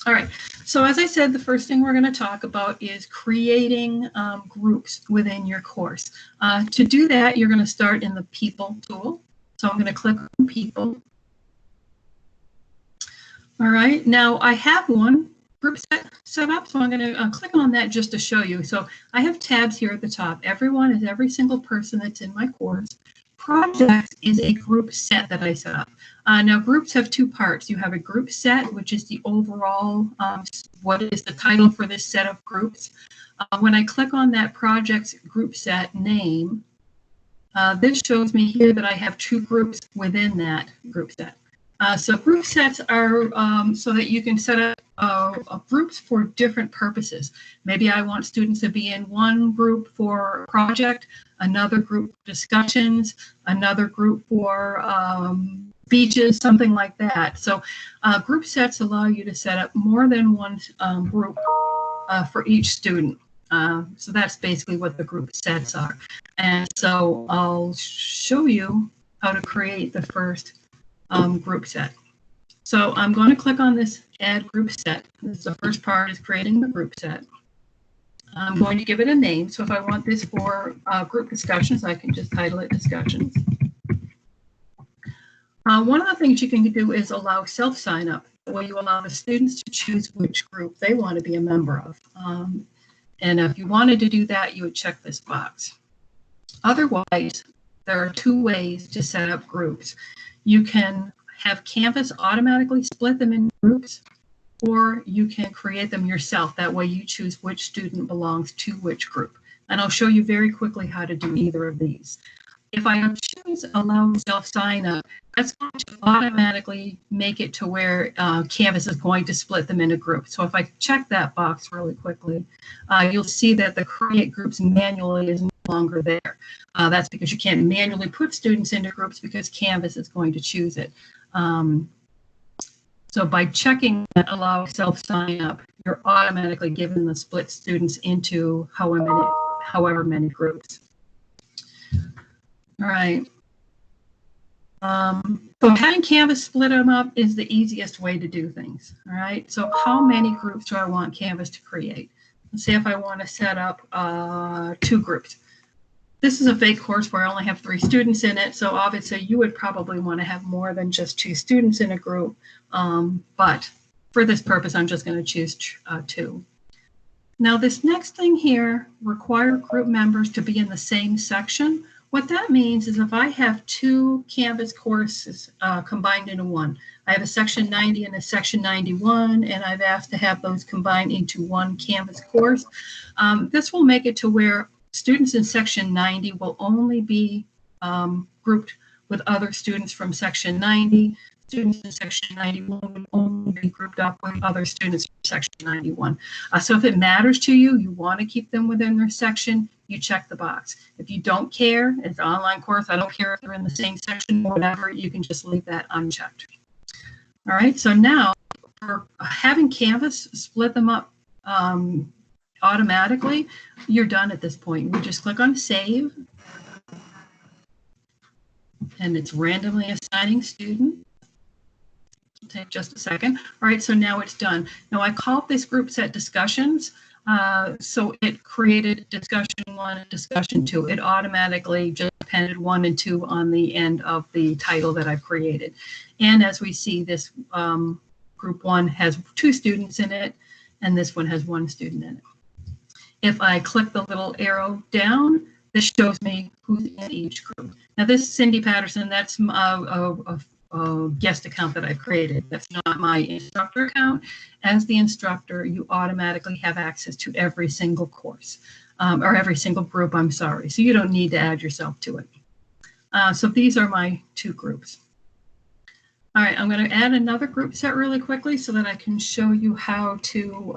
All right, so as I said, the first thing we're going to talk about is creating groups within your course. To do that, you're going to start in the People tool. So I'm going to click on People. All right, now I have one group set up, so I'm going to click on that just to show you. So I have tabs here at the top. Everyone is every single person that's in my course. Projects is a group set that I set up. Now groups have two parts. You have a group set, which is the overall, what is the title for this set of groups. When I click on that project's group set name, this shows me here that I have two groups within that group set. So group sets are so that you can set up groups for different purposes. Maybe I want students to be in one group for a project, another group for discussions, another group for speeches, something like that. So group sets allow you to set up more than one group for each student. So that's basically what the group sets are. And so I'll show you how to create the first group set. So I'm going to click on this Add Group Set. This is the first part, is creating the group set. I'm going to give it a name. So if I want this for group discussions, I can just title it Discussions. One of the things you can do is allow self-sign up, where you allow the students to choose which group they want to be a member of. And if you wanted to do that, you would check this box. Otherwise, there are two ways to set up groups. You can have Canvas automatically split them in groups, or you can create them yourself. That way you choose which student belongs to which group. And I'll show you very quickly how to do either of these. If I choose Allow Self-Sign Up, that's going to automatically make it to where Canvas is going to split them into groups. So if I check that box really quickly, you'll see that the Create Groups manually is no longer there. That's because you can't manually put students into groups because Canvas is going to choose it. So by checking that Allow Self-Sign Up, you're automatically given the split students into however many groups. All right. So having Canvas split them up is the easiest way to do things. All right. So how many groups do I want Canvas to create? Let's say if I want to set up 2 groups. This is a fake course where I only have 3 students in it. So obviously you would probably want to have more than just 2 students in a group. But for this purpose, I'm just going to choose 2. Now this next thing here, require group members to be in the same section. What that means is if I have 2 Canvas courses combined into one, I have a section 90 and a section 91, and I've asked to have those combined into one Canvas course. This will make it to where students in section 90 will only be grouped with other students from section 90. Students in section 91 would only be grouped up with other students from section 91. So if it matters to you, you want to keep them within their section, you check the box. If you don't care, it's an online course, I don't care if they're in the same section or whatever, you can just leave that unchecked. All right, so now for having Canvas split them up automatically, you're done at this point. We just click on Save, and it's randomly assigning student. Take just a second. All right, so now it's done. Now I called this group set Discussions. So it created Discussion 1 and Discussion 2. It automatically just appended 1 and 2 on the end of the title that I've created. And as we see, this group 1 has 2 students in it, and this one has 1 student in it. If I click the little arrow down, this shows me who's in each group. Now this is Cindy Patterson. That's a guest account that I've created. That's not my instructor account. As the instructor, you automatically have access to every single course, or every single group, I'm sorry. So you don't need to add yourself to it. So these are my 2 groups. All right, I'm going to add another group set really quickly so that I can show you how to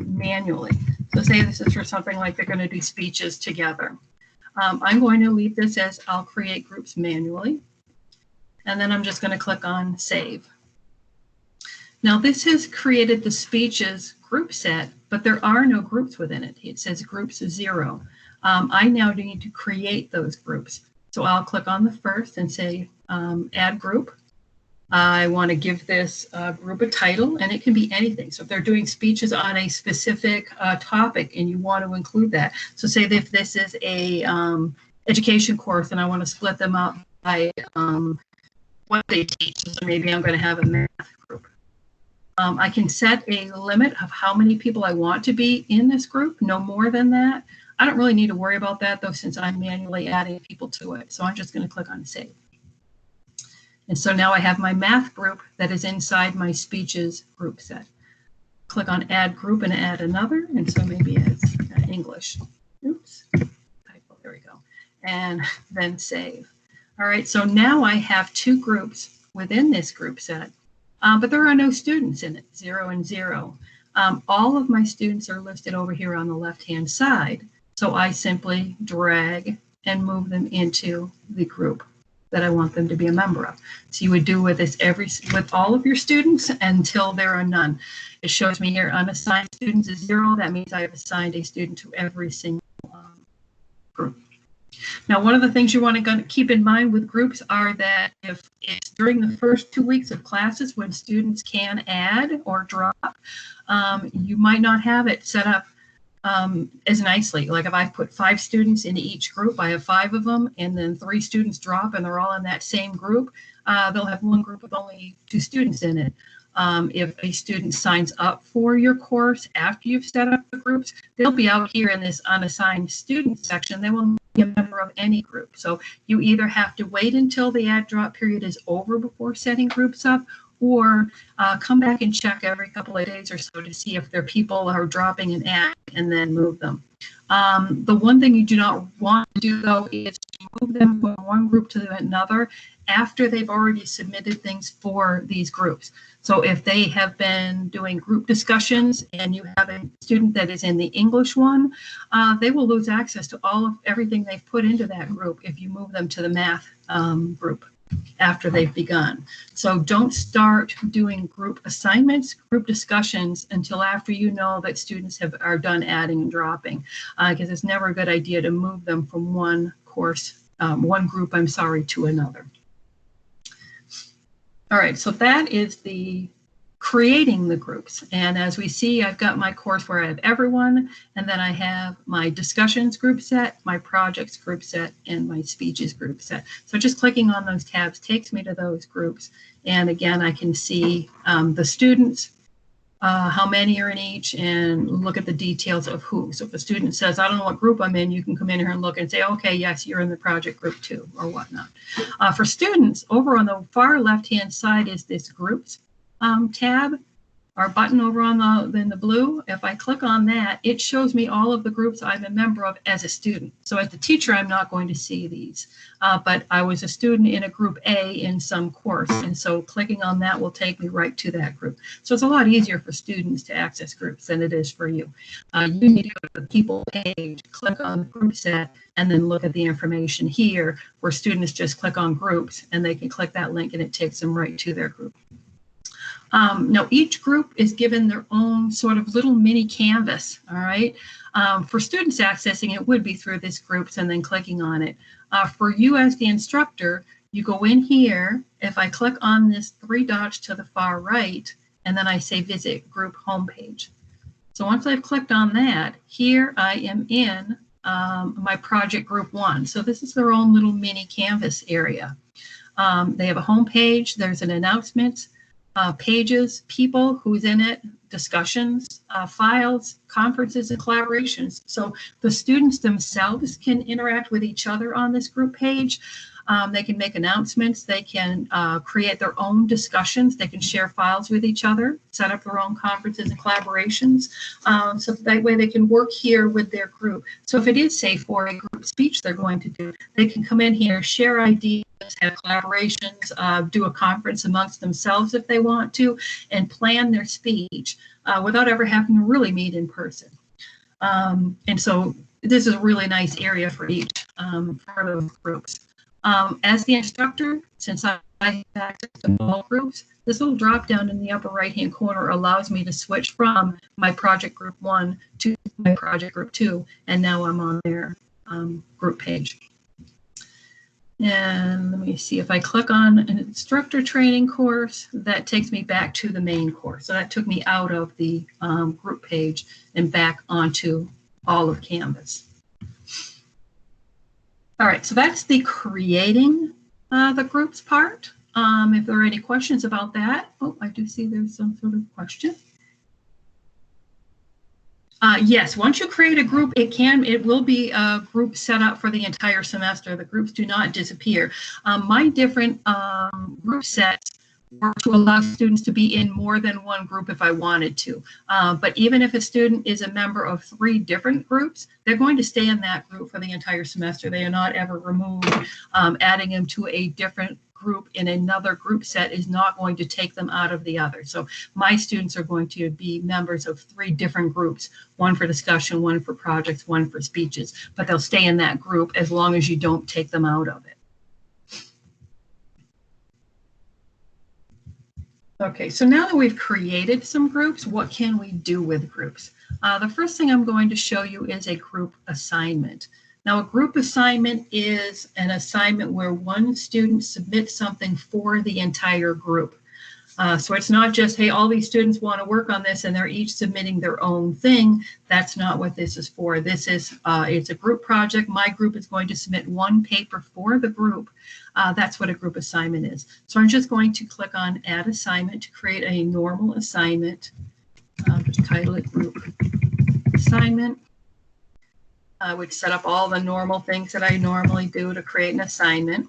manually. So say this is for something like they're going to do speeches together. I'm going to leave this as I'll create groups manually. And then I'm just going to click on Save. Now this has created the speeches group set, but there are no groups within it. It says groups 0. I now need to create those groups. So I'll click on the first and say Add Group. I want to give this group a title, and it can be anything. So if they're doing speeches on a specific topic and you want to include that. So say if this is a education course and I want to split them up by what they teach. So maybe I'm going to have a math group. I can set a limit of how many people I want to be in this group, no more than that. I don't really need to worry about that though, since I'm manually adding people to it. So I'm just going to click on Save. And so now I have my math group that is inside my speeches group set. Click on Add Group and add another. And so maybe it's English. Oops. Typo, there we go. And then save. All right, so now I have 2 groups within this group set, but there are no students in it, 0 and 0. All of my students are listed over here on the left-hand side. So I simply drag and move them into the group that I want them to be a member of. So you would do with this with all of your students until there are none. It shows me here unassigned students is 0. That means I have assigned a student to every single group. Now, one of the things you want to keep in mind with groups are that if it's during the first 2 weeks of classes when students can add or drop, you might not have it set up as nicely. Like if I put 5 students into each group, I have 5 of them, and then 3 students drop and they're all in that same group, they'll have one group with only 2 students in it. If a student signs up for your course after you've set up the groups, they'll be out here in this unassigned student section. They will be a member of any group. So you either have to wait until the add drop period is over before setting groups up, or come back and check every couple of days or so to see if their people are dropping an add and then move them. The one thing you do not want to do, though, is to move them from one group to another after they've already submitted things for these groups. So if they have been doing group discussions and you have a student that is in the English one, they will lose access to everything they've put into that group if you move them to the math group after they've begun. So don't start doing group assignments, group discussions until after you know that students are done adding and dropping, because it's never a good idea to move them from one group, to another. All right, so that is the creating the groups. And as we see, I've got my course where I have everyone, and then I have my discussions group set, my projects group set, and my speeches group set. So just clicking on those tabs takes me to those groups. And again, I can see the students, how many are in each, and look at the details of who. So if a student says, I don't know what group I'm in, you can come in here and look and say, okay, yes, you're in the project group 2 or whatnot. For students, over on the far left-hand side is this groups tab, our button over on in the blue. If I click on that, it shows me all of the groups I'm a member of as a student. So as the teacher, I'm not going to see these, but I was a student in a group A in some course, and so clicking on that will take me right to that group. So it's a lot easier for students to access groups than it is for you. You need to go to the people page, click on the group set, and then look at the information here, where students just click on groups and they can click that link and it takes them right to their group. Now, each group is given their own sort of little mini canvas, all right? For students accessing it would be through this groups and then clicking on it. For you as the instructor, you go in here. If I click on this 3 dots to the far right, and then I say visit group homepage. So once I've clicked on that, here I am in my project group 1. So this is their own little mini canvas area. They have a homepage, there's an announcement, pages, people, who's in it, discussions, files, conferences, and collaborations. So the students themselves can interact with each other on this group page. They can make announcements. They can create their own discussions. They can share files with each other, set up their own conferences and collaborations. So that way they can work here with their group. So if it is, say, for a group speech they're going to do, they can come in here, share ideas, have collaborations, do a conference amongst themselves if they want to, and plan their speech without ever having to really meet in person. And so this is a really nice area for each part of groups. As the instructor, since I have access to all groups, this little drop down in the upper right-hand corner allows me to switch from my project group 1 to my project group 2, and now I'm on their group page. And let me see, if I click on an instructor training course, that takes me back to the main course. So that took me out of the group page and back onto all of Canvas. All right, so that's the creating the groups part. If there are any questions about that. Oh, I do see there's some sort of question. Yes, once you create a group, it will be a group set up for the entire semester. The groups do not disappear. My different group sets were to allow students to be in more than one group if I wanted to. But even if a student is a member of 3 different groups, they're going to stay in that group for the entire semester. They are not ever removed. Adding them to a different group in another group set is not going to take them out of the other. So my students are going to be members of 3 different groups, one for discussion, one for projects, one for speeches, but they'll stay in that group as long as you don't take them out of it. Okay, so now that we've created some groups, what can we do with groups? The first thing I'm going to show you is a group assignment. Now, a group assignment is an assignment where one student submits something for the entire group. So it's not just, hey, all these students want to work on this and they're each submitting their own thing. That's not what this is for. This is, it's a group project. My group is going to submit one paper for the group. That's what a group assignment is. So I'm just going to click on Add Assignment to create a normal assignment. I'll just title it Group Assignment. I would set up all the normal things that I normally do to create an assignment.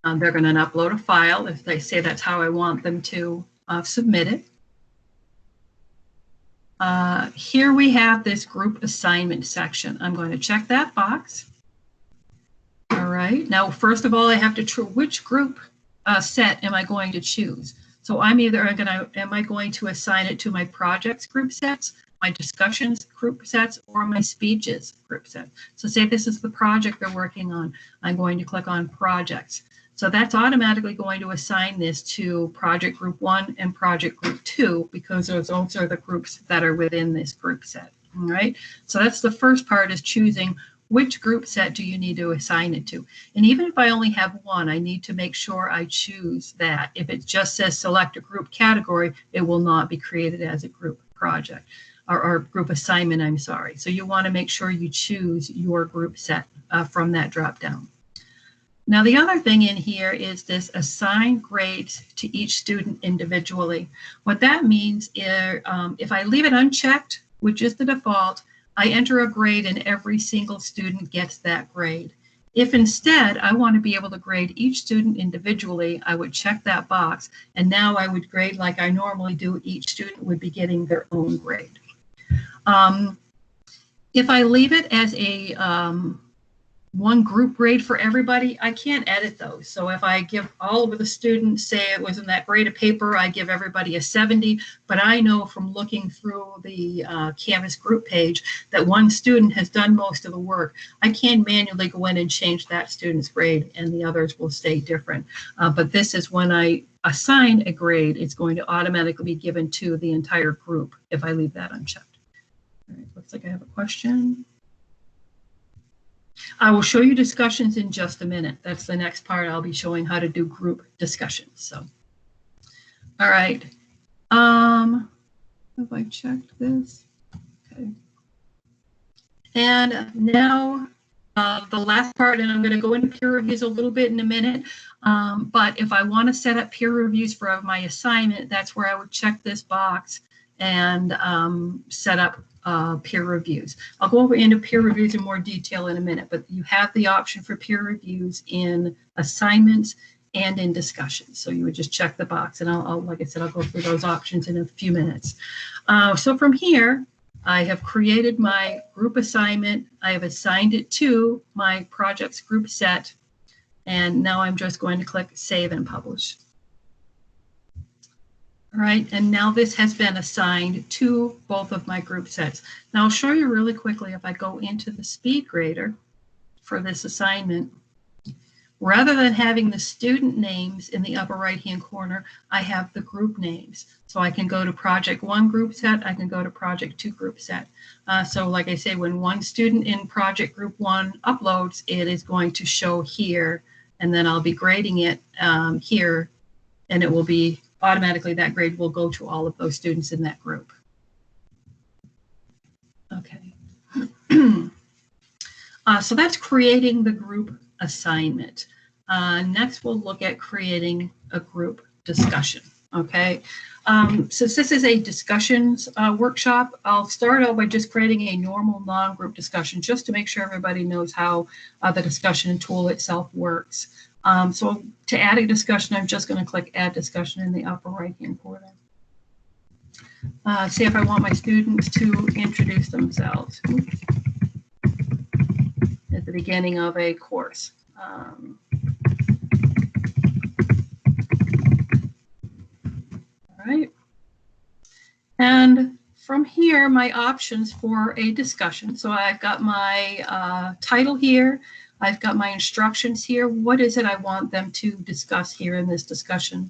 They're going to upload a file if they say that's how I want them to submit it. Here we have this group assignment section. I'm going to check that box. All right. Now, first of all, I have to choose which group set am I going to choose. So I'm either am I going to assign it to my projects group sets, my discussions group sets, or my speeches group set. So say this is the project they're working on. I'm going to click on projects. So that's automatically going to assign this to project group 1 and project group 2 because those are the groups that are within this group set. All right. So that's the first part, is choosing which group set do you need to assign it to. And even if I only have one, I need to make sure I choose that. If it just says select a group category, it will not be created as a group project. Or group assignment, I'm sorry. So you want to make sure you choose your group set from that drop down. Now, the other thing in here is this assign grades to each student individually. What that means is if I leave it unchecked, which is the default, I enter a grade and every single student gets that grade. If instead I want to be able to grade each student individually, I would check that box, and now I would grade like I normally do. Each student would be getting their own grade. If I leave it as a one group grade for everybody, I can't edit those. So if I give all of the students, say it was in that grade of paper, I give everybody a 70, but I know from looking through the Canvas group page that one student has done most of the work. I can manually go in and change that student's grade and the others will stay different. But this is when I assign a grade, it's going to automatically be given to the entire group if I leave that unchecked. All right, looks like I have a question. I will show you discussions in just a minute. That's the next part. I'll be showing how to do group discussions. So, all right. Have I checked this? Okay. And now the last part, and I'm going to go into peer reviews a little bit in a minute. But if I want to set up peer reviews for my assignment, that's where I would check this box and set up peer reviews. I'll go over into peer reviews in more detail in a minute, but you have the option for peer reviews in assignments and in discussions. So you would just check the box, and I'll like I said, I'll go through those options in a few minutes. So from here, I have created my group assignment. I have assigned it to my projects group set, and now I'm just going to click Save and Publish. All right, and now this has been assigned to both of my group sets. Now I'll show you really quickly if I go into the speed grader for this assignment. Rather than having the student names in the upper right-hand corner, I have the group names. So I can go to Project 1 group set, I can go to Project 2 group set. So like I say, when one student in Project Group 1 uploads, it is going to show here, and then I'll be grading it here, and it will be automatically, that grade will go to all of those students in that group. Okay. So that's creating the group assignment. Next, we'll look at creating a group discussion. Okay. Since this is a discussions workshop, I'll start out by just creating a normal non-group discussion just to make sure everybody knows how the discussion tool itself works. So to add a discussion, I'm just going to click Add Discussion in the upper right-hand corner. See if I want my students to introduce themselves at the beginning of a course. All right. And from here, my options for a discussion. So I've got my title here. I've got my instructions here. What is it I want them to discuss here in this discussion?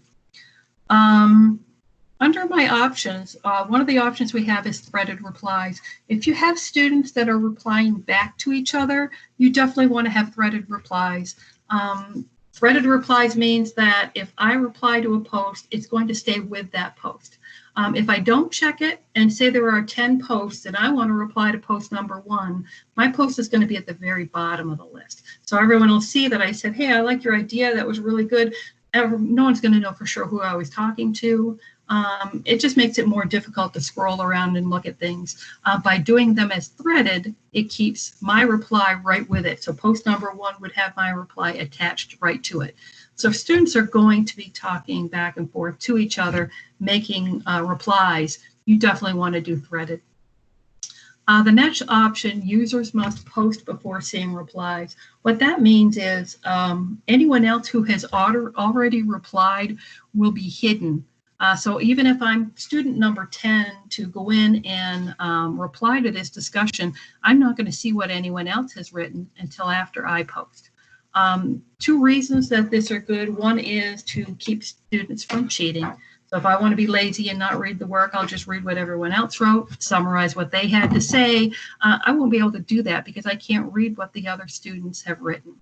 Under my options, one of the options we have is threaded replies. If you have students that are replying back to each other, you definitely want to have threaded replies. Threaded replies means that if I reply to a post, it's going to stay with that post. If I don't check it and say there are 10 posts and I want to reply to post number 1, my post is going to be at the very bottom of the list. So everyone will see that I said, hey, I like your idea. That was really good. No one's going to know for sure who I was talking to. It just makes it more difficult to scroll around and look at things. By doing them as threaded, it keeps my reply right with it. So post number 1 would have my reply attached right to it. So if students are going to be talking back and forth to each other, making replies, you definitely want to do threaded. The next option, users must post before seeing replies. What that means is anyone else who has already replied will be hidden. So even if I'm student number 10 to go in and reply to this discussion, I'm not going to see what anyone else has written until after I post. 2 reasons that this are good. One is to keep students from cheating. So if I want to be lazy and not read the work, I'll just read what everyone else wrote, summarize what they had to say. I won't be able to do that because I can't read what the other students have written.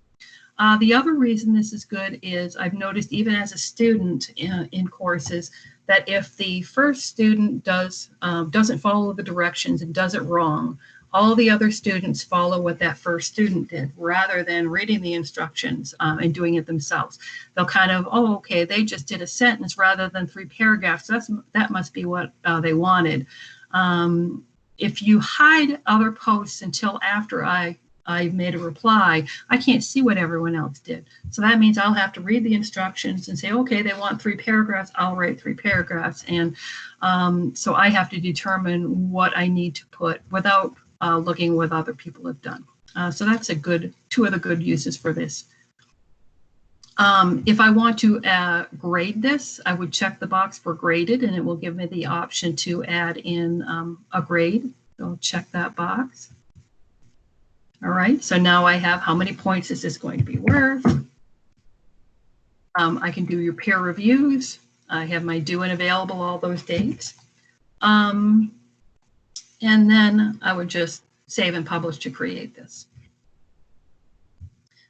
The other reason this is good is I've noticed even as a student in courses that if the first student doesn't follow the directions and does it wrong, all the other students follow what that first student did rather than reading the instructions and doing it themselves. They'll kind of, oh, okay, they just did a sentence rather than 3 paragraphs. That must be what they wanted. If you hide other posts until after I made a reply, I can't see what everyone else did. So that means I'll have to read the instructions and say, okay, they want 3 paragraphs, I'll write 3 paragraphs. And so I have to determine what I need to put without looking what other people have done. So that's a good 2 of the good uses for this. If I want to grade this, I would check the box for graded, and it will give me the option to add in a grade. So I'll check that box. All right, so now I have how many points is this going to be worth. I can do your peer reviews. I have my due and available all those dates. And then I would just save and publish to create this.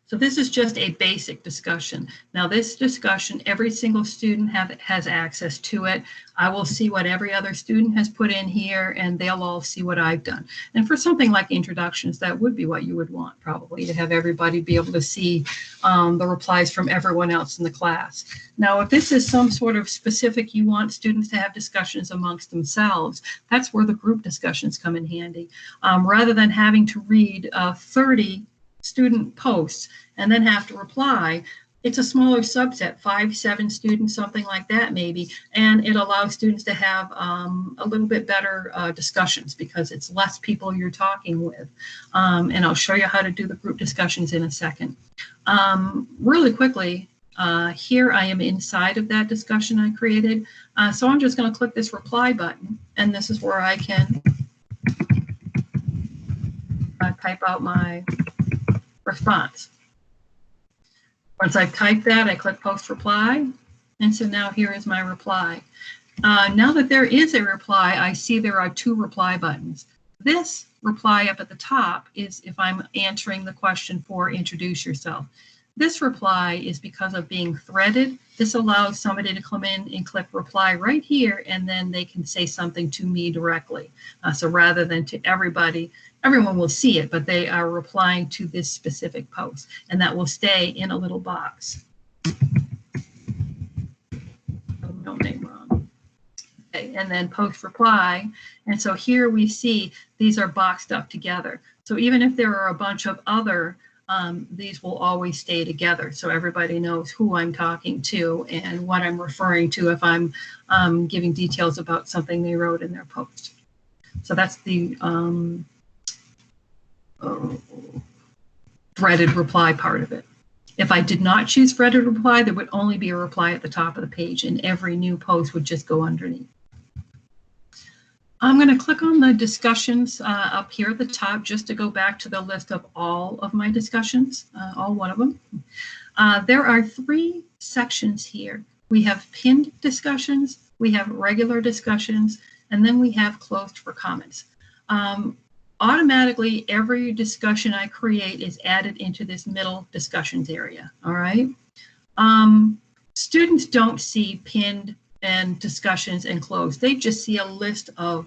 So this is just a basic discussion. Now this discussion, every single student has access to it. I will see what every other student has put in here, and they'll all see what I've done. And for something like introductions, that would be what you would want probably, to have everybody be able to see the replies from everyone else in the class. Now, if this is some sort of specific, you want students to have discussions amongst themselves, that's where the group discussions come in handy. Rather than having to read 30 student posts and then have to reply, it's a smaller subset, 5, 7 students, something like that maybe, and it allows students to have a little bit better discussions because it's less people you're talking with. And I'll show you how to do the group discussions in a second. Really quickly, here I am inside of that discussion I created. So I'm just going to click this reply button, and this is where I can type out my response. Once I've typed that, I click post reply. And so now here is my reply. Now that there is a reply, I see there are 2 reply buttons. This reply up at the top is if I'm answering the question for introduce yourself. This reply is because of being threaded. This allows somebody to come in and click reply right here, and then they can say something to me directly. So rather than to everybody, everyone will see it, but they are replying to this specific post, and that will stay in a little box. Oh, no name wrong. Okay, and then post reply. And so here we see these are boxed up together. So even if there are a bunch of other these will always stay together, so everybody knows who I'm talking to and what I'm referring to if I'm giving details about something they wrote in their post. So that's the threaded reply part of it. If I did not choose threaded reply, there would only be a reply at the top of the page, and every new post would just go underneath. I'm going to click on the discussions up here at the top just to go back to the list of all of my discussions, all 1 of them. There are 3 sections here. We have pinned discussions, we have regular discussions, and then we have closed for comments. Automatically, every discussion I create is added into this middle discussions area, all right? Students don't see pinned and discussions and closed. They just see a list of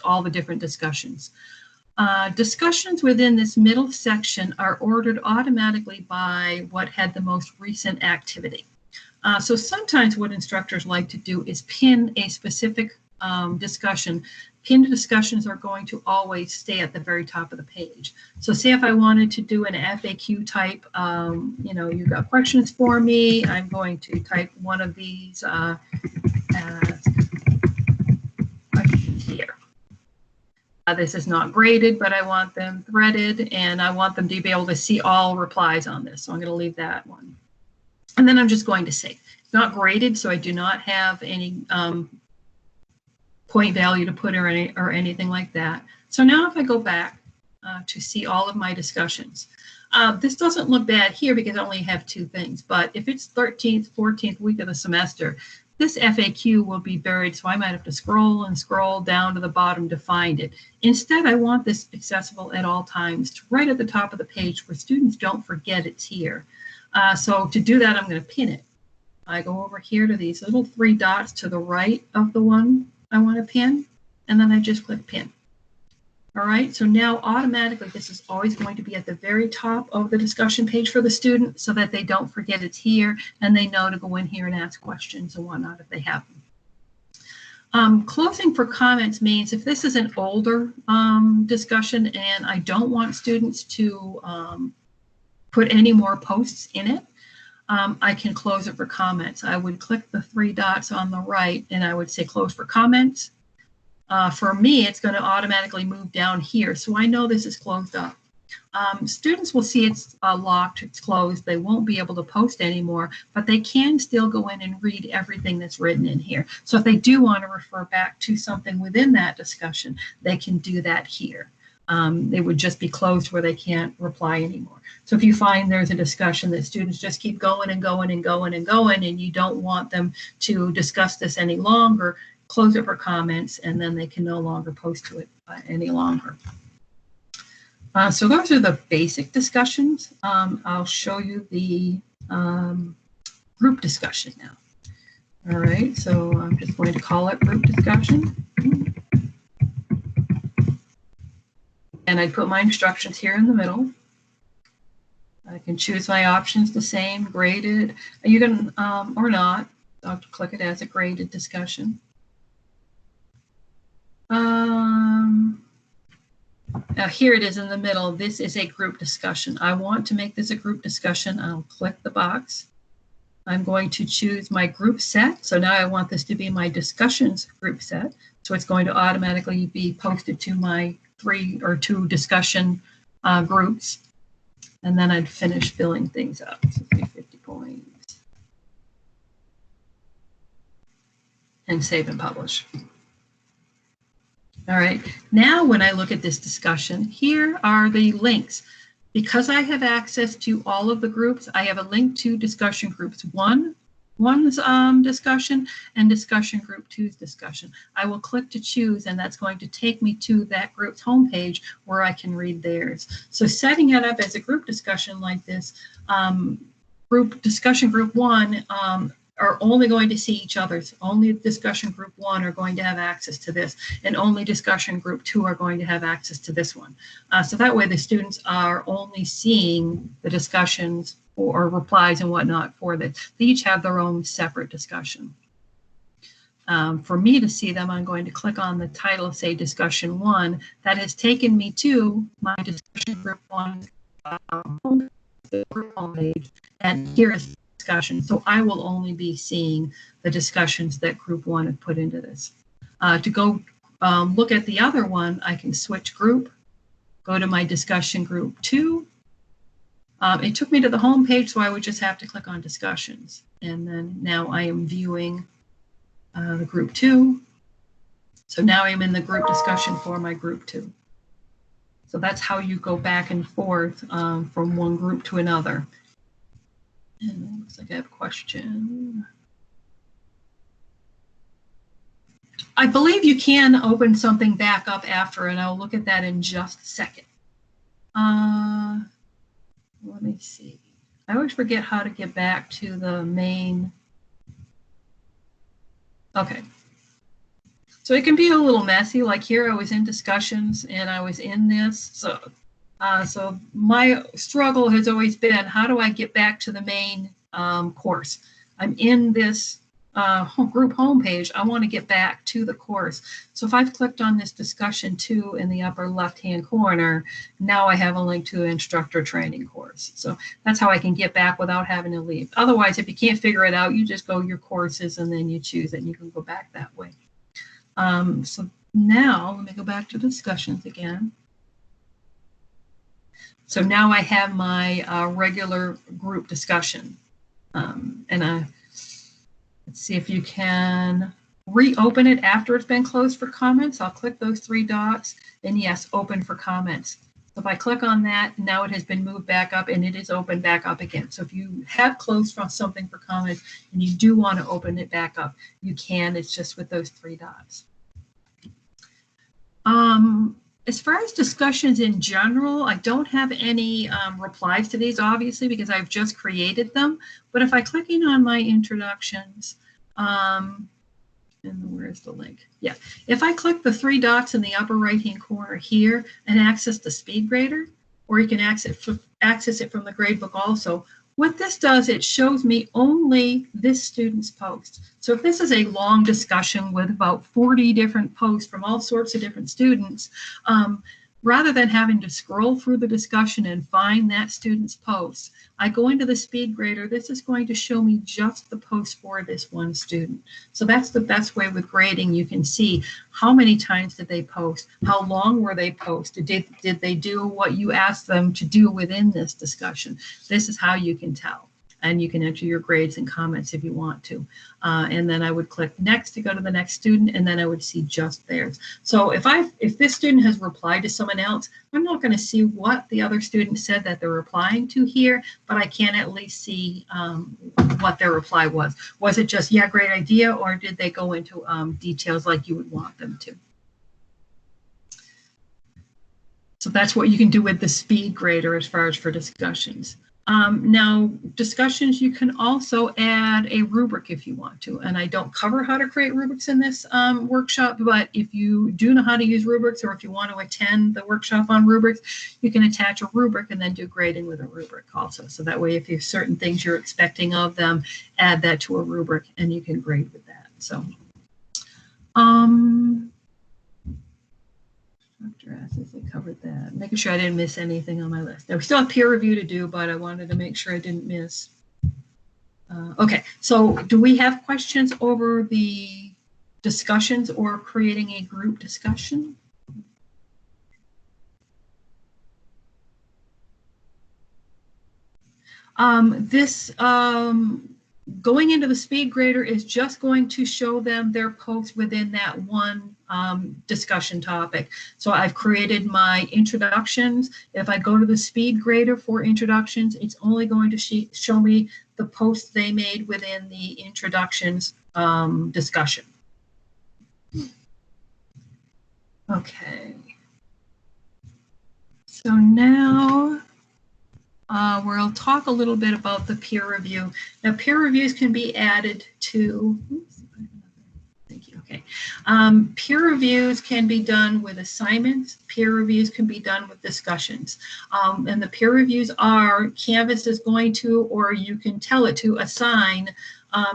all the different discussions. Discussions within this middle section are ordered automatically by what had the most recent activity. So sometimes what instructors like to do is pin a specific discussion. Pinned discussions are going to always stay at the very top of the page. So say if I wanted to do an FAQ type, you know, you've got questions for me, I'm going to type one of these questions here. This is not graded, but I want them threaded, and I want them to be able to see all replies on this. So I'm going to leave that one. And then I'm just going to save. It's not graded, so I do not have any point value to put or anything like that. So now if I go back to see all of my discussions, this doesn't look bad here because I only have 2 things, but if it's 13th, 14th week of the semester, this FAQ will be buried, so I might have to scroll and scroll down to the bottom to find it. Instead, I want this accessible at all times, right at the top of the page where students don't forget it's here. So to do that, I'm going to pin it. I go over here to these little 3 dots to the right of the one I want to pin, and then I just click pin. All right, so now automatically this is always going to be at the very top of the discussion page for the student so that they don't forget it's here and they know to go in here and ask questions and whatnot if they have them. Closing for comments means if this is an older discussion and I don't want students to put any more posts in it, I can close it for comments. I would click the 3 dots on the right and I would say close for comments. For me, it's going to automatically move down here, so I know this is closed up. Students will see it's locked, it's closed, they won't be able to post anymore, but they can still go in and read everything that's written in here. So if they do want to refer back to something within that discussion, they can do that here. They would just be closed where they can't reply anymore. So if you find there's a discussion that students just keep going and going and going and going, and you don't want them to discuss this any longer, close it for comments, and then they can no longer post to it any longer. So those are the basic discussions. I'll show you the group discussion now. All right, so I'm just going to call it group discussion. And I'd put my instructions here in the middle. I can choose my options the same, graded. You can, or not. I'll click it as a graded discussion. Now here it is in the middle. This is a group discussion. I want to make this a group discussion. I'll click the box. I'm going to choose my group set. So now I want this to be my discussions group set. So it's going to automatically be posted to my 3 or 2 discussion groups. And then I'd finish filling things up. So 350 points. And save and publish. All right, now when I look at this discussion, here are the links. Because I have access to all of the groups, I have a link to discussion groups one's discussion and discussion group two's discussion. I will click to choose, and that's going to take me to that group's homepage where I can read theirs. So setting it up as a group discussion like this, group one are only going to see each other's. Only discussion group one are going to have access to this, and only discussion group two are going to have access to this one. So that way the students are only seeing the discussions or replies and whatnot for this. They each have their own separate discussion. For me to see them, I'm going to click on the title, say discussion one. That has taken me to my discussion group one homepage, and here is discussion. So I will only be seeing the discussions that group one had put into this. To go look at the other one, I can switch group, go to my discussion group two. It took me to the home page, so I would just have to click on discussions. And then now I am viewing the group two. So now I'm in the group discussion for my group two. So that's how you go back and forth from one group to another. And it looks like I have a question. I believe you can open something back up after, and I'll look at that in just a second. Let me see. I always forget how to get back to the main. Okay. So it can be a little messy. Like here, I was in discussions and I was in this. So my struggle has always been, how do I get back to the main course? I'm in this group homepage. I want to get back to the course. So if I've clicked on this discussion two in the upper left-hand corner, now I have a link to an instructor training course. So that's how I can get back without having to leave. Otherwise, if you can't figure it out, you just go your courses and then you choose it and you can go back that way. So now let me go back to discussions again. So now I have my regular group discussion. Let's see if you can reopen it after it's been closed for comments. I'll click those three dots and yes, open for comments. So if I click on that, now it has been moved back up and it is open back up again. So if you have closed from something for comments and you do want to open it back up, you can. It's just with those three dots. As far as discussions in general, I don't have any replies to these, obviously, because I've just created them. But if I click in on my introductions, and where's the link? Yeah, if I click the three dots in the upper right-hand corner here and access the speed grader, or you can access it from the gradebook also, what this does, it shows me only this student's post. So if this is a long discussion with about 40 different posts from all sorts of different students, rather than having to scroll through the discussion and find that student's post, I go into the speed grader. This is going to show me just the post for this one student. So that's the best way with grading. You can see how many times did they post, how long were they posted, did they do what you asked them to do within this discussion. This is how you can tell. And you can enter your grades and comments if you want to. And then I would click next to go to the next student, and then I would see just theirs. So if this student has replied to someone else, I'm not going to see what the other student said that they're replying to here, but I can at least see what their reply was. Was it just, yeah, great idea, or did they go into details like you would want them to? So that's what you can do with the speed grader as far as for discussions. Now, discussions, you can also add a rubric if you want to. And I don't cover how to create rubrics in this workshop, but if you do know how to use rubrics, or if you want to attend the workshop on rubrics, you can attach a rubric and then do grading with a rubric also. So that way, if you have certain things you're expecting of them, add that to a rubric and you can grade with that. So, Dr. Asses, I covered that. Making sure I didn't miss anything on my list. Now, we still have peer review to do, but I wanted to make sure I didn't miss. Okay, so do we have questions over the discussions or creating a group discussion? Going into the speed grader is just going to show them their post within that one discussion topic. So I've created my introductions. If I go to the speed grader for introductions, it's only going to show me the posts they made within the introductions discussion. Okay. So now we'll talk a little bit about the peer review. Now, peer reviews can be added to, thank you, okay. Peer reviews can be done with assignments. Peer reviews can be done with discussions. And the peer reviews are, Canvas is going to, or you can tell it to, assign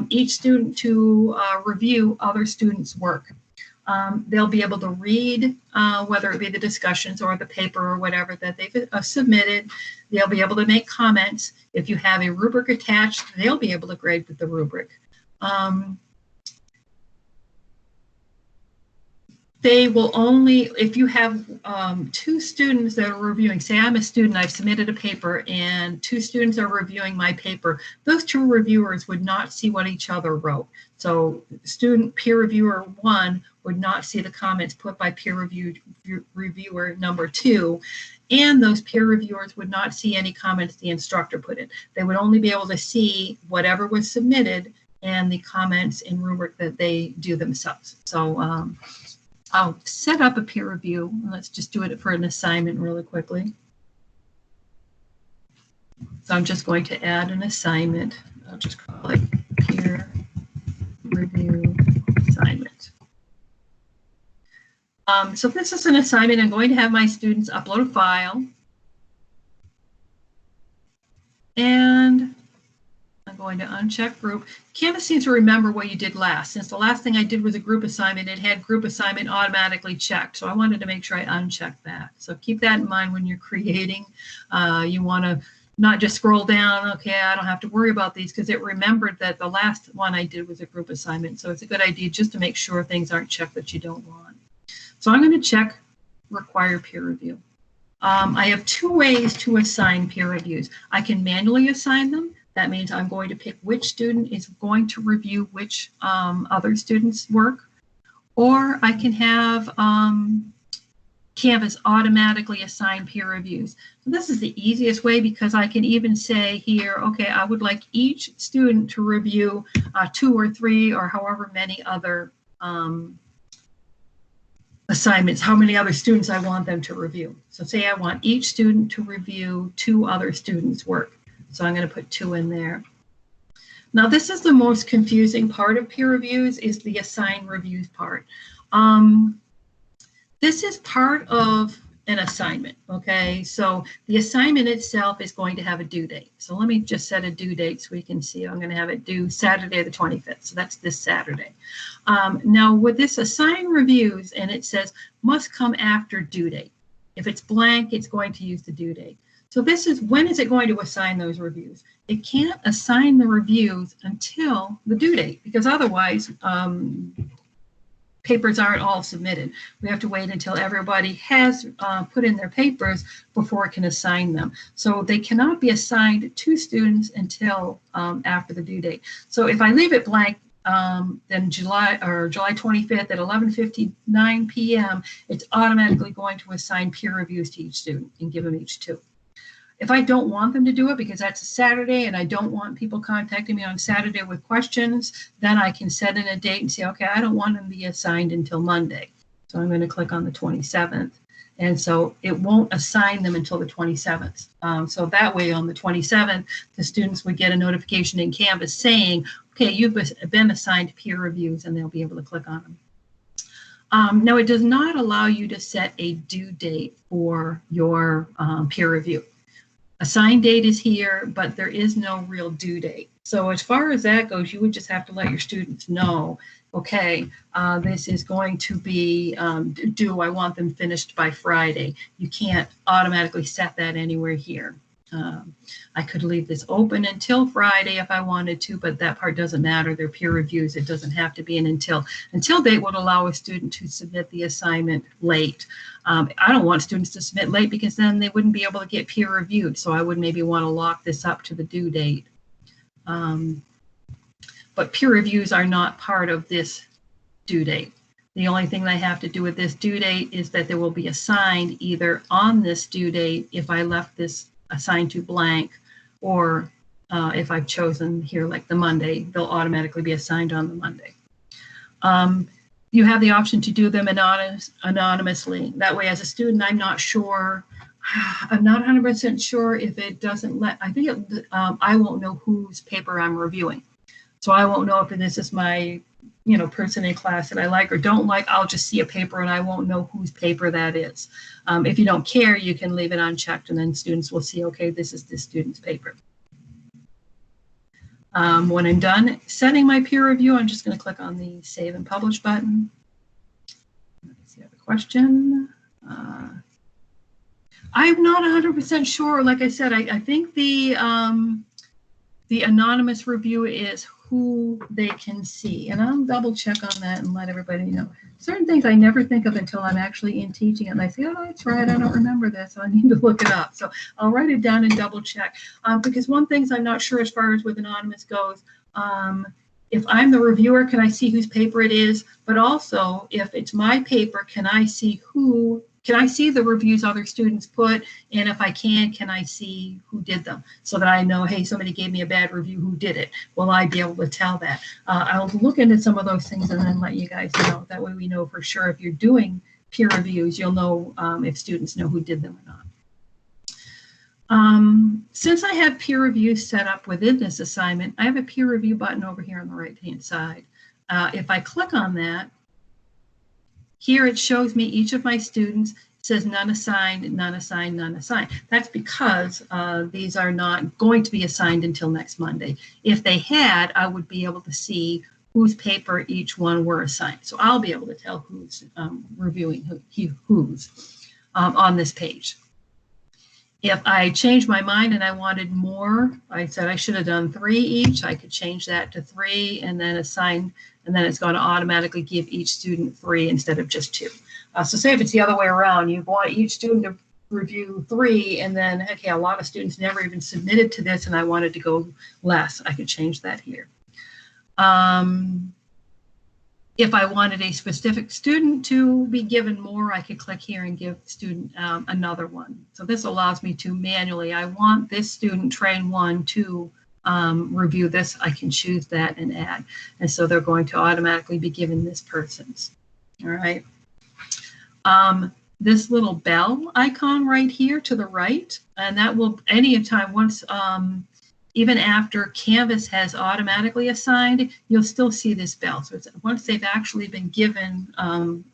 each student to review other students' work. They'll be able to read, whether it be the discussions or the paper or whatever that they've submitted. They'll be able to make comments. If you have a rubric attached, they'll be able to grade with the rubric. They will only, if you have two students that are reviewing, say I'm a student, I've submitted a paper and two students are reviewing my paper, those two reviewers would not see what each other wrote. So student peer reviewer 1 would not see the comments put by peer reviewer number 2, and those peer reviewers would not see any comments the instructor put in. They would only be able to see whatever was submitted and the comments in rubric that they do themselves. So I'll set up a peer review. Let's just do it for an assignment really quickly. So I'm just going to add an assignment. I'll just call it peer review assignment. So this is an assignment. I'm going to have my students upload a file. And I'm going to uncheck group. Canvas seems to remember what you did last. Since the last thing I did was a group assignment, it had group assignment automatically checked. So I wanted to make sure I unchecked that. So keep that in mind when you're creating. You want to not just scroll down, okay, I don't have to worry about these, because it remembered that the last one I did was a group assignment. So it's a good idea just to make sure things aren't checked that you don't want. So I'm going to check require peer review. I have two ways to assign peer reviews. I can manually assign them. That means I'm going to pick which student is going to review which other students' work. Or I can have Canvas automatically assign peer reviews. So this is the easiest way, because I can even say here, okay, I would like each student to review 2 or 3 or however many other assignments, how many other students I want them to review. So say I want each student to review 2 other students' work. So I'm going to put 2 in there. Now this is the most confusing part of peer reviews, is the assign reviews part. This is part of an assignment, okay? So the assignment itself is going to have a due date. So let me just set a due date so we can see. I'm going to have it due Saturday the 25th. So that's this Saturday. Now with this assign reviews, and it says must come after due date. If it's blank, it's going to use the due date. So this is, when is it going to assign those reviews? It can't assign the reviews until the due date, because otherwise papers aren't all submitted. We have to wait until everybody has put in their papers before it can assign them. So they cannot be assigned to students until after the due date. So if I leave it blank, then July 25th at 11:59 p.m., it's automatically going to assign peer reviews to each student and give them each 2. If I don't want them to do it because that's a Saturday and I don't want people contacting me on Saturday with questions, then I can set in a date and say, okay, I don't want them to be assigned until Monday. So I'm going to click on the 27th. And so it won't assign them until the 27th. So that way on the 27th, the students would get a notification in Canvas saying, okay, you've been assigned peer reviews, and they'll be able to click on them. Now, it does not allow you to set a due date for your peer review. Assign date is here, but there is no real due date. So as far as that goes, you would just have to let your students know, okay, this is going to be due. I want them finished by Friday. You can't automatically set that anywhere here. I could leave this open until Friday if I wanted to, but that part doesn't matter. They're peer reviews. It doesn't have to be an until. Until date would allow a student to submit the assignment late. I don't want students to submit late because then they wouldn't be able to get peer reviewed. So I would maybe want to lock this up to the due date. but peer reviews are not part of this due date. The only thing they have to do with this due date is that there will be assigned either on this due date if I left this assigned to blank, or if I've chosen here like the Monday, they'll automatically be assigned on the Monday. You have the option to do them anonymously. That way, as a student, I'm not sure. I'm not 100% sure if it doesn't let, I think I won't know whose paper I'm reviewing. So I won't know if this is my, person in class that I like or don't like. I'll just see a paper and I won't know whose paper that is. If you don't care, you can leave it unchecked and then students will see, okay, this is this student's paper. When I'm done setting my peer review, I'm just going to click on the Save and Publish button. Let's see, I have a question. I'm not 100% sure. Like I said, I think the anonymous review is who they can see. And I'll double check on that and let everybody know. Certain things I never think of until I'm actually in teaching it. And I say, oh, that's right, I don't remember that, so I need to look it up. So I'll write it down and double check. Because one thing I'm not sure as far as with anonymous goes, if I'm the reviewer, can I see whose paper it is? But also, if it's my paper, can I see the reviews other students put? And if I can I see who did them so that I know, hey, somebody gave me a bad review, who did it? Will I be able to tell that? I'll look into some of those things and then let you guys know. That way we know for sure if you're doing peer reviews, you'll know if students know who did them or not. Since I have peer reviews set up within this assignment, I have a peer review button over here on the right-hand side. If I click on that, here it shows me each of my students. It says none assigned, none assigned, none assigned. That's because these are not going to be assigned until next Monday. If they had, I would be able to see whose paper each one were assigned. So I'll be able to tell who's reviewing who's on this page. If I changed my mind and I wanted more, I said I should have done 3 each. I could change that to 3 and then assign, and then it's going to automatically give each student 3 instead of just 2. So say if it's the other way around, you want each student to review 3, and then, okay, a lot of students never even submitted to this and I wanted to go less, I could change that here. If I wanted a specific student to be given more, I could click here and give the student another one. So this allows me to manually, I want this student, train 1, to review this. I can choose that and add. And so they're going to automatically be given this person's. All right. This little bell icon right here to the right, and that will, anytime once, even after Canvas has automatically assigned, you'll still see this bell. So it's, once they've actually been given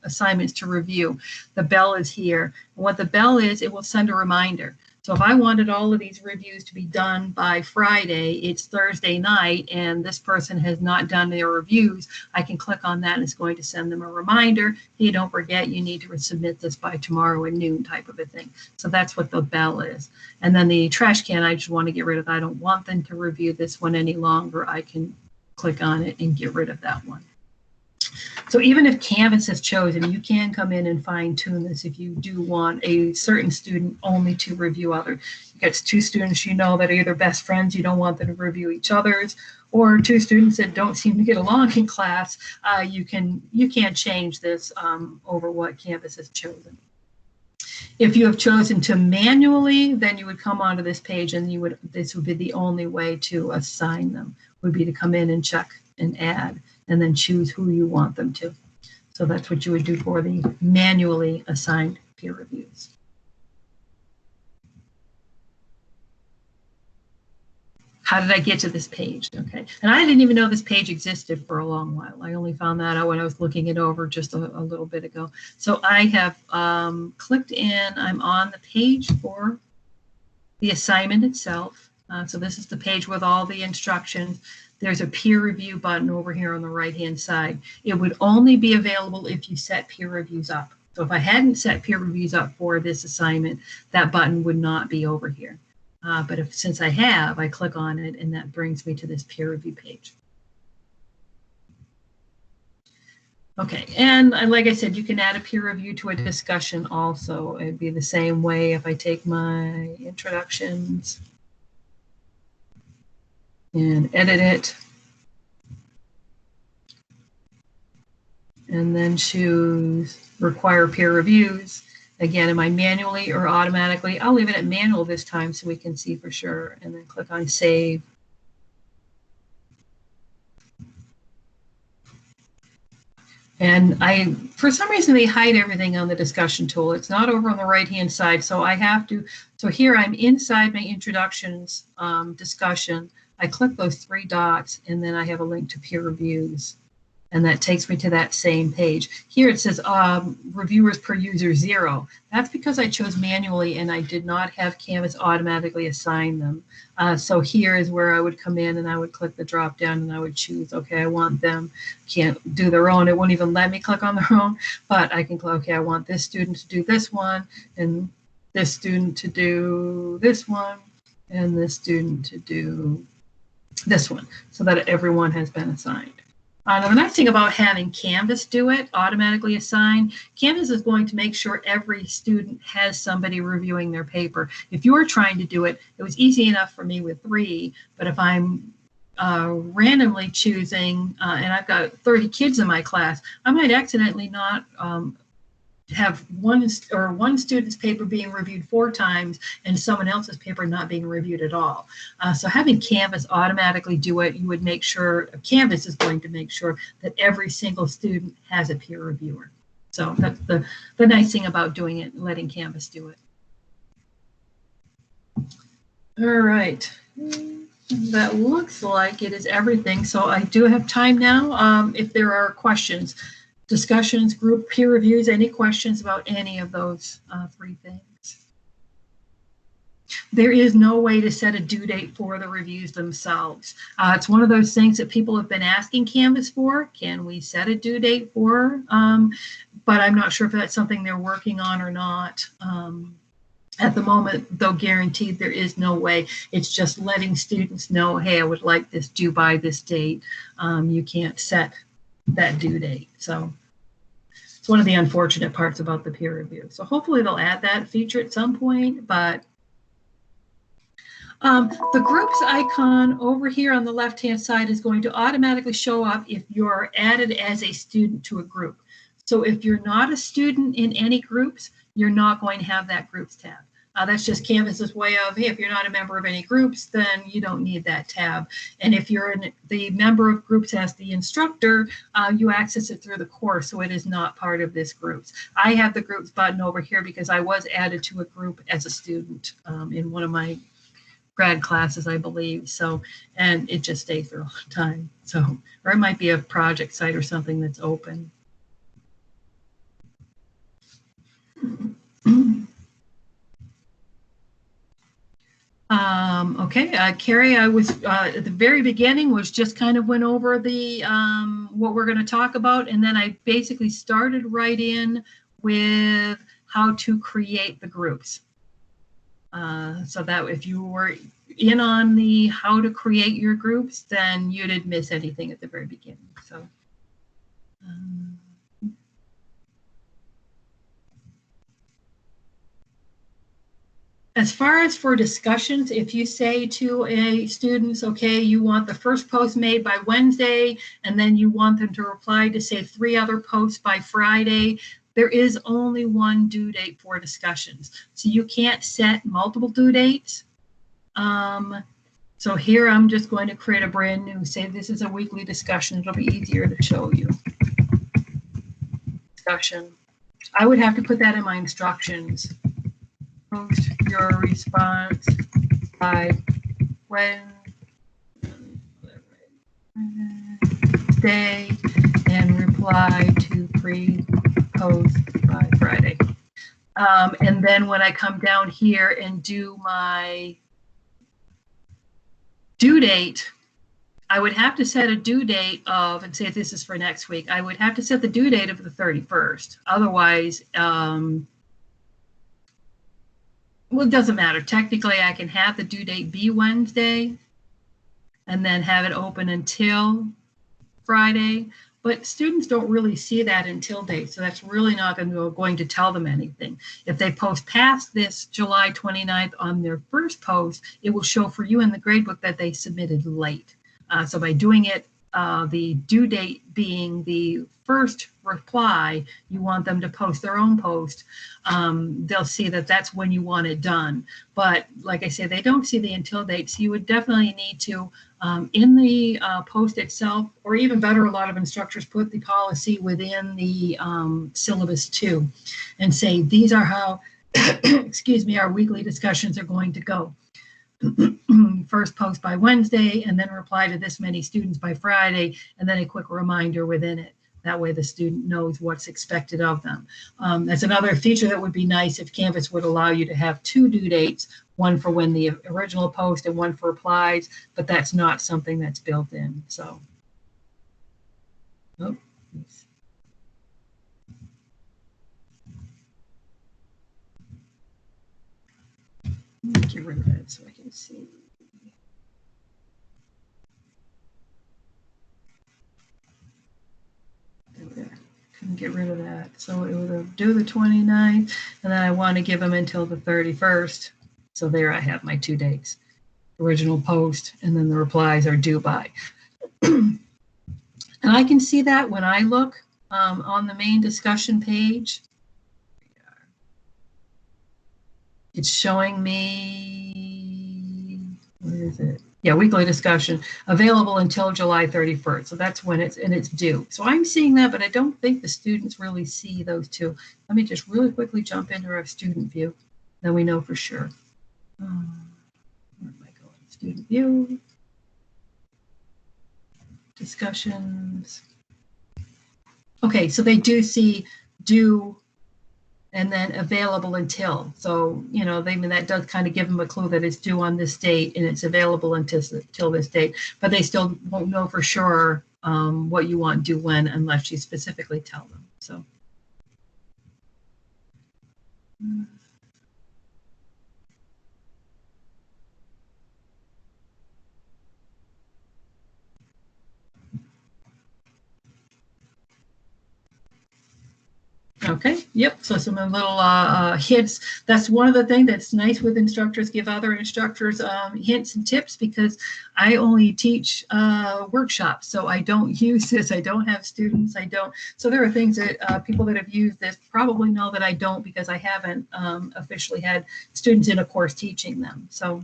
assignments to review, the bell is here. And what the bell is, it will send a reminder. So if I wanted all of these reviews to be done by Friday, it's Thursday night, and this person has not done their reviews, I can click on that and it's going to send them a reminder. Hey, don't forget, you need to submit this by tomorrow at noon, type of a thing. So that's what the bell is. And then the trash can, I just want to get rid of. I don't want them to review this one any longer. I can click on it and get rid of that one. So even if Canvas is chosen, you can come in and fine tune this if you do want a certain student only to review others. You get 2 students you know that are either best friends, you don't want them to review each other's, or 2 students that don't seem to get along in class. You can change this over what Canvas has chosen. If you have chosen to manually, then you would come onto this page and this would be the only way to assign them, would be to come in and check and add, and then choose who you want them to. So that's what you would do for the manually assigned peer reviews. How did I get to this page? Okay, and I didn't even know this page existed for a long while. I only found that out when I was looking it over just a little bit ago. So I have clicked in, I'm on the page for the assignment itself. So this is the page with all the instructions. There's a peer review button over here on the right-hand side. It would only be available if you set peer reviews up. So if I hadn't set peer reviews up for this assignment, that button would not be over here. But since I have, I click on it and that brings me to this peer review page. Okay, and like I said, you can add a peer review to a discussion also. It'd be the same way if I take my introductions and edit it. and then choose require peer reviews. Again, am I manually or automatically? I'll leave it at manual this time so we can see for sure, and then click on save. And for some reason, they hide everything on the discussion tool. It's not over on the right-hand side, so I have to, so here I'm inside my introductions discussion. I click those 3 dots, and then I have a link to peer reviews. And that takes me to that same page. Here it says reviewers per user 0. That's because I chose manually and I did not have Canvas automatically assign them. So here is where I would come in and I would click the drop down and I would choose, okay, I want them, can't do their own. It won't even let me click on their own, but I can click, okay, I want this student to do this one and this student to do this one and this student to do this one so that everyone has been assigned. Now, the nice thing about having Canvas do it, automatically assign, Canvas is going to make sure every student has somebody reviewing their paper. If you're trying to do it, it was easy enough for me with 3, but if I'm randomly choosing, and I've got 30 kids in my class, I might accidentally not have one student's paper being reviewed 4 times and someone else's paper not being reviewed at all. So having Canvas automatically do it, you would make sure, Canvas is going to make sure that every single student has a peer reviewer. So that's the nice thing about doing it, letting Canvas do it. All right. That looks like it is everything. So I do have time now if there are questions. Discussions, group peer reviews, any questions about any of those 3 things? There is no way to set a due date for the reviews themselves. It's one of those things that people have been asking Canvas for. Can we set a due date for? But I'm not sure if that's something they're working on or not. At the moment, though, guaranteed there is no way. It's just letting students know, hey, I would like this due by this date. You can't set that due date. So it's one of the unfortunate parts about the peer review. So hopefully they'll add that feature at some point, but the groups icon over here on the left-hand side is going to automatically show up if you're added as a student to a group. So if you're not a student in any groups, you're not going to have that groups tab. That's just Canvas's way of, hey, if you're not a member of any groups, then you don't need that tab. And if you're in the member of groups as the instructor, you access it through the course, so it is not part of this groups. I have the groups button over here because I was added to a group as a student in one of my grad classes, I believe. So, and it just stays for a long time. So, or it might be a project site or something that's open. Okay, Carrie, I was at the very beginning was just kind of went over the what we're going to talk about, and then I basically started right in with how to create the groups. So that if you were in on the how to create your groups, then you didn't miss anything at the very beginning. So. As far as for discussions, if you say to a student, okay, you want the first post made by Wednesday, and then you want them to reply to say 3 other posts by Friday, there is only one due date for discussions. So you can't set multiple due dates. So here I'm just going to create a brand new, say this is a weekly discussion. It'll be easier to show you. Discussion. I would have to put that in my instructions. Post your response by Wednesday and reply to pre-post by Friday. And then when I come down here and do my due date, I would have to set a due date of, and say this is for next week, I would have to set the due date of the 31st. Otherwise, well, it doesn't matter. Technically, I can have the due date be Wednesday and then have it open until Friday. But students don't really see that until date, so that's really not going to tell them anything. If they post past this July 29th on their first post, it will show for you in the gradebook that they submitted late. So by doing it the due date being the first reply, you want them to post their own post, they'll see that that's when you want it done. But like I said, they don't see the until date, so you would definitely need to, in the post itself, or even better, a lot of instructors put the policy within the syllabus too, and say these are how, excuse me, our weekly discussions are going to go. First post by Wednesday, and then reply to this many students by Friday, and then a quick reminder within it. That way the student knows what's expected of them. That's another feature that would be nice if Canvas would allow you to have 2 due dates, one for when the original post and one for replies, but that's not something that's built in. So, oh, get rid of that so I can see. Couldn't get rid of that. So it would do the 29th, and then I want to give them until the 31st. So there I have my 2 dates. Original post, and then the replies are due by. And I can see that when I look on the main discussion page. It's showing me, where is it? Yeah, weekly discussion available until July 31st. So that's when it's due. So I'm seeing that, but I don't think the students really see those two. Let me just really quickly jump into our student view. Then we know for sure. Where am I going? Student view. Discussions. Okay, so they do see due and then available until. So, you know, that does kind of give them a clue that it's due on this date and it's available until this date, but they still won't know for sure what you want due when unless you specifically tell them. So. Okay, yep, so some little hints. That's one of the things that's nice with instructors, give other instructors hints and tips, because I only teach workshops, so I don't use this. I don't have students, I don't. So there are things that people that have used this probably know that I don't, because I haven't officially had students in a course teaching them. So.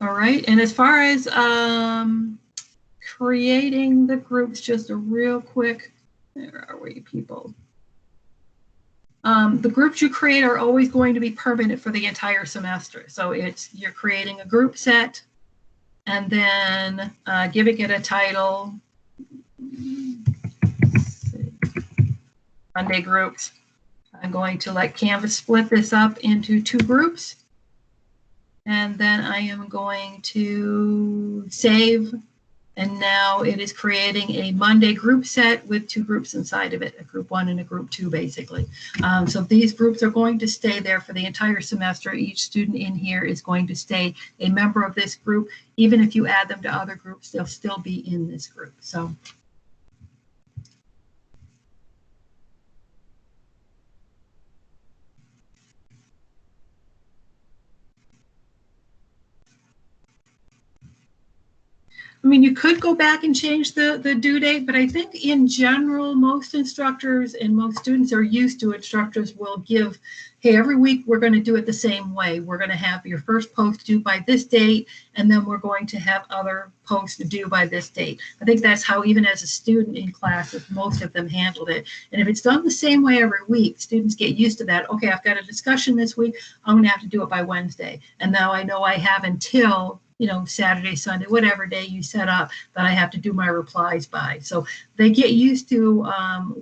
All right, and as far as creating the groups, just a real quick, where are we, people? The groups you create are always going to be permanent for the entire semester. So you're creating a group set and then giving it a title. Monday groups. I'm going to let Canvas split this up into 2 groups. And then I am going to save. And now it is creating a Monday group set with 2 groups inside of it, a group 1 and a group 2, basically. So these groups are going to stay there for the entire semester. Each student in here is going to stay a member of this group. Even if you add them to other groups, they'll still be in this group. So. I mean, you could go back and change the due date, but I think in general, most instructors and most students are used to instructors will give, hey, every week we're going to do it the same way. We're going to have your first post due by this date, and then we're going to have other posts due by this date. I think that's how, even as a student in classes, most of them handled it. And if it's done the same way every week, students get used to that. Okay, I've got a discussion this week. I'm going to have to do it by Wednesday. And now I know I have until, you know, Saturday, Sunday, whatever day you set up, that I have to do my replies by. So they get used to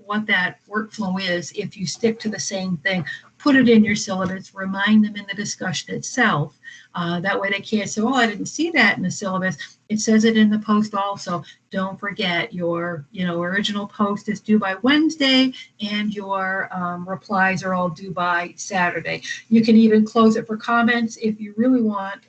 what that workflow is if you stick to the same thing. Put it in your syllabus, remind them in the discussion itself. That way they can't say, oh, I didn't see that in the syllabus. It says it in the post also. Don't forget your, original post is due by Wednesday, and your replies are all due by Saturday. You can even close it for comments if you really want.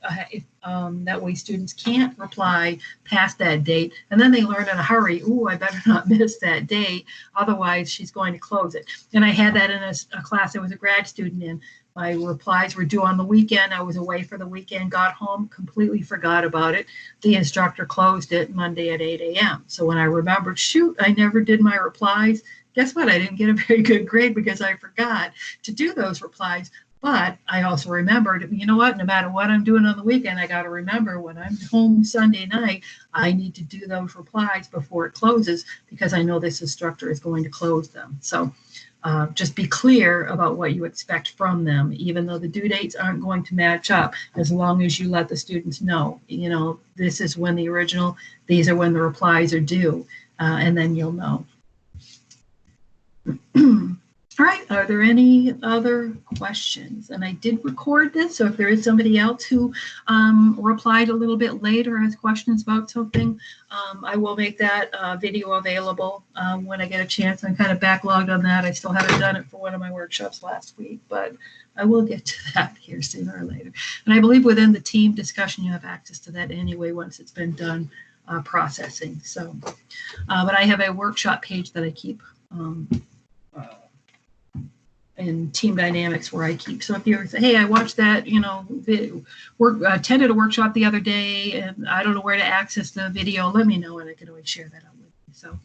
That way students can't reply past that date, and then they learn in a hurry, ooh, I better not miss that date, otherwise she's going to close it. And I had that in a class I was a grad student in. my replies were due on the weekend. I was away for the weekend, got home, completely forgot about it. The instructor closed it Monday at 8 a.m. So when I remembered, shoot, I never did my replies. Guess what? I didn't get a very good grade because I forgot to do those replies. But I also remembered, you know what, no matter what I'm doing on the weekend, I got to remember when I'm home Sunday night, I need to do those replies before it closes because I know this instructor is going to close them. So just be clear about what you expect from them, even though the due dates aren't going to match up, as long as you let the students know, you know, this is when the original, these are when the replies are due, and then you'll know. All right, are there any other questions? And I did record this, so if there is somebody else who replied a little bit later, has questions about something, I will make that video available when I get a chance. I'm kind of backlogged on that. I still haven't done it for one of my workshops last week, but I will get to that here sooner or later. And I believe within the team discussion, you have access to that anyway once it's been done processing. So, but I have a workshop page that I keep in Team Dynamics where I keep. So if you say, hey, I watched that, you know, attended a workshop the other day and I don't know where to access the video, let me know and I can always share that out with you. So.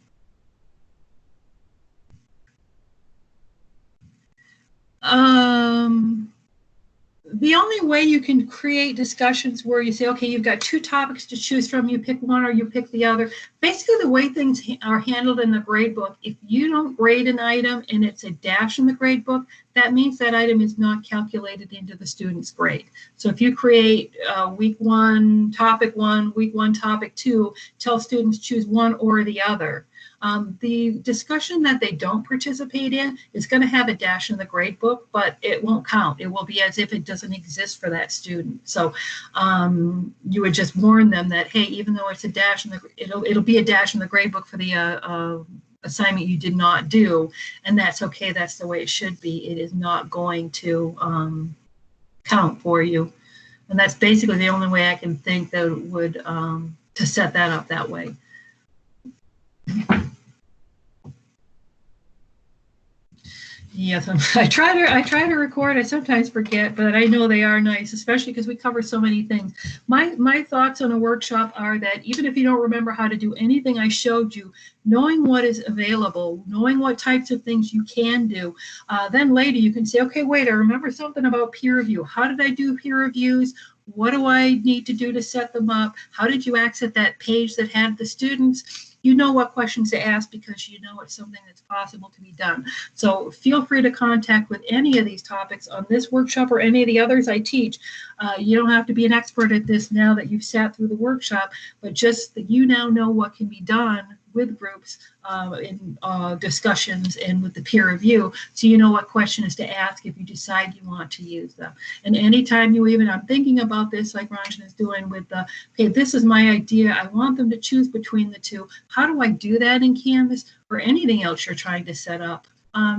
The only way you can create discussions where you say, okay, you've got two topics to choose from, you pick one or you pick the other. Basically, the way things are handled in the grade book, if you don't grade an item and it's a dash in the grade book, that means that item is not calculated into the student's grade. So if you create week one, topic 2, tell students choose one or the other. The discussion that they don't participate in is going to have a dash in the grade book, but it won't count. It will be as if it doesn't exist for that student. So you would just warn them that, hey, even though it's a dash in the, it'll be a dash in the grade book for the assignment you did not do, and that's okay. That's the way it should be. It is not going to count for you, and that's basically the only way I can think that would to set that up that way. Yes, I try to record. I sometimes forget, but I know they are nice, especially because we cover so many things. My thoughts on a workshop are that even if you don't remember how to do anything I showed you, knowing what is available, knowing what types of things you can do, then later you can say, okay, wait, I remember something about peer review. How did I do peer reviews? What do I need to do to set them up? How did you access that page that had the students? You know what questions to ask because you know it's something that's possible to be done. So feel free to contact with any of these topics on this workshop or any of the others I teach. You don't have to be an expert at this now that you've sat through the workshop, but just that you now know what can be done with groups in discussions and with the peer review, so you know what questions to ask if you decide you want to use them. And anytime you even, I'm thinking about this like Ranjan is doing with the, okay, this is my idea, I want them to choose between the two. How do I do that in Canvas or anything else you're trying to set up?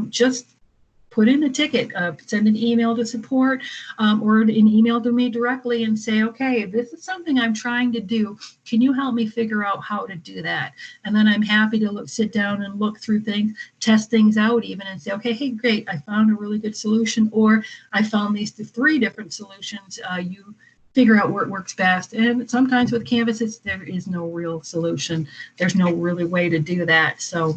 Just put in a ticket, send an email to support or an email to me directly and say, okay, this is something I'm trying to do. Can you help me figure out how to do that? And then I'm happy to sit down and look through things, test things out even and say, okay, hey, great, I found a really good solution, or I found these 3 different solutions. You figure out where it works best. And sometimes with Canvas, there is no real solution. There's no really way to do that. So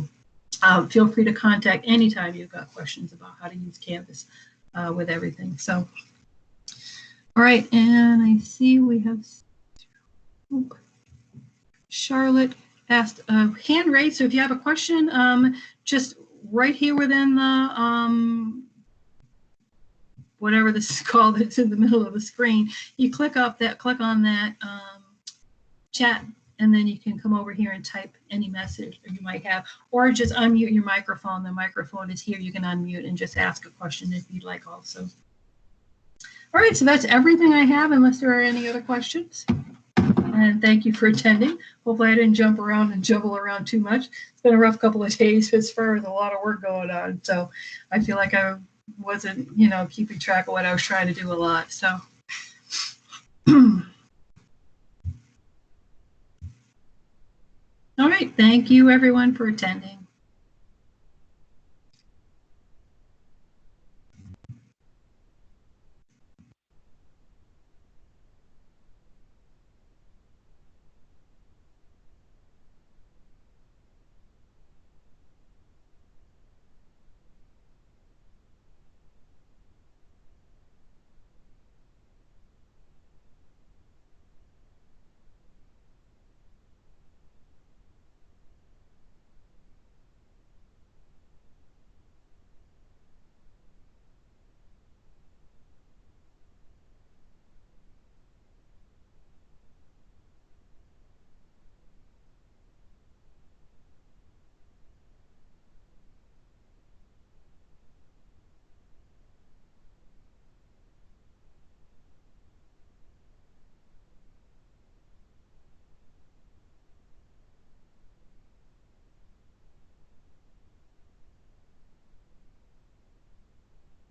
feel free to contact anytime you've got questions about how to use Canvas with everything. So, all right, and I see we have Charlotte asked hand raised. So if you have a question, just right here within the whatever this is called, it's in the middle of the screen. You click on that chat. And then you can come over here and type any message that you might have, or just unmute your microphone. The microphone is here. You can unmute and just ask a question if you'd like also. All right, so that's everything I have, unless there are any other questions. And thank you for attending. Hopefully I didn't jump around and juggle around too much. It's been a rough couple of days as far as a lot of work going on. So I feel like I wasn't, keeping track of what I was trying to do a lot. So. All right, thank you everyone for attending.